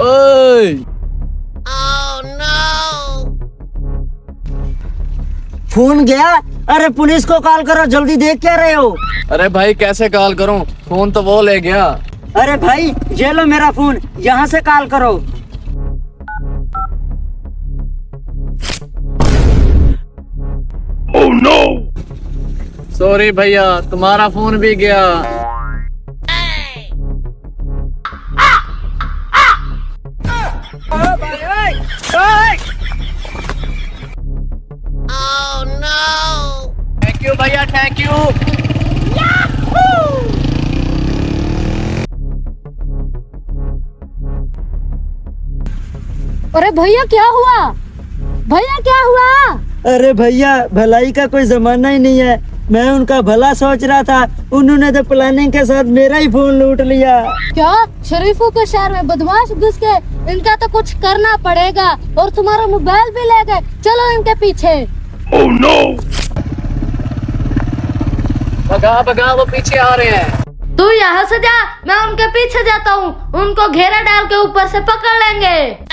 ओए फोन गया। अरे पुलिस को कॉल करो, जल्दी। देख क्या रहे हो? अरे भाई कैसे कॉल करूं, फोन तो वो ले गया। अरे भाई ये लो मेरा फोन, यहाँ से कॉल करो। ओह नो, सॉरी भैया, तुम्हारा फोन भी गया। थैंक यू भैया, थैंक यू। अरे भैया क्या हुआ? भैया क्या हुआ? अरे भैया भलाई का कोई जमाना ही नहीं है। मैं उनका भला सोच रहा था, उन्होंने तो प्लानिंग के साथ मेरा ही फोन लूट लिया। क्या? शरीफों के शहर में बदमाश घुस के, इनका तो कुछ करना पड़ेगा। और तुम्हारा मोबाइल भी ले गए, चलो इनके पीछे। ओह नो, भगा भगा, वो पीछे आ रहे हैं। तू यहाँ से जा, मैं उनके पीछे जाता हूँ। उनको घेरा डाल के ऊपर से पकड़ लेंगे।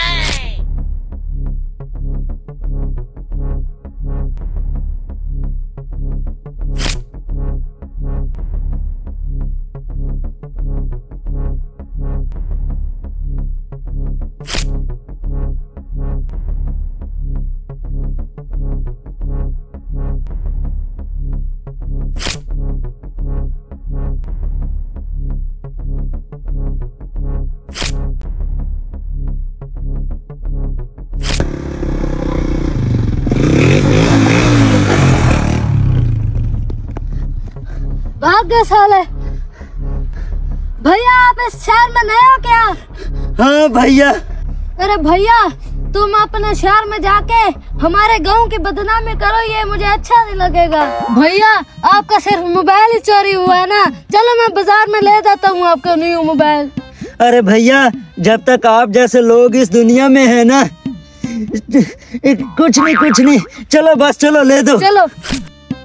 भाग गए साले। भैया आप इस शहर में नए हो क्या? हाँ भैया। अरे भैया तुम अपने शहर में जाके हमारे गांव की बदनामी करो, ये मुझे अच्छा नहीं लगेगा। भैया आपका सिर्फ मोबाइल ही चोरी हुआ है ना, चलो मैं बाजार में ले जाता हूँ आपका न्यू मोबाइल। अरे भैया जब तक आप जैसे लोग इस दुनिया में है ना, कुछ नहीं। चलो बस चलो, ले दो। चलो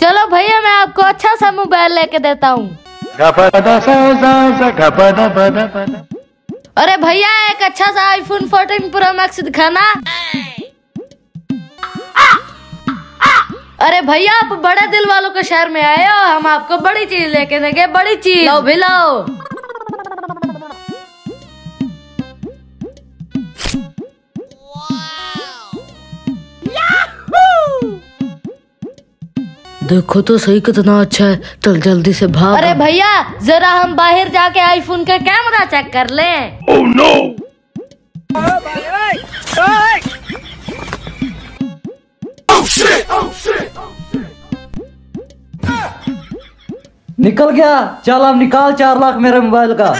चलो भैया, मैं आपको अच्छा सा मोबाइल लेके देता हूँ। अरे भैया एक अच्छा सा आईफोन 14 प्रो मैक्स दिखाना। अरे भैया आप बड़े दिल वालों के शहर में आए हो, हम आपको बड़ी चीज लेके देंगे, बड़ी चीज। लो भी लो। देखो तो सही कितना अच्छा है, चल जल्दी से भाग। अरे भैया जरा हम बाहर जाके आईफोन का कैमरा चेक कर लें। ओह नो, निकल गया। चल अब निकाल 4 लाख मेरे मोबाइल का।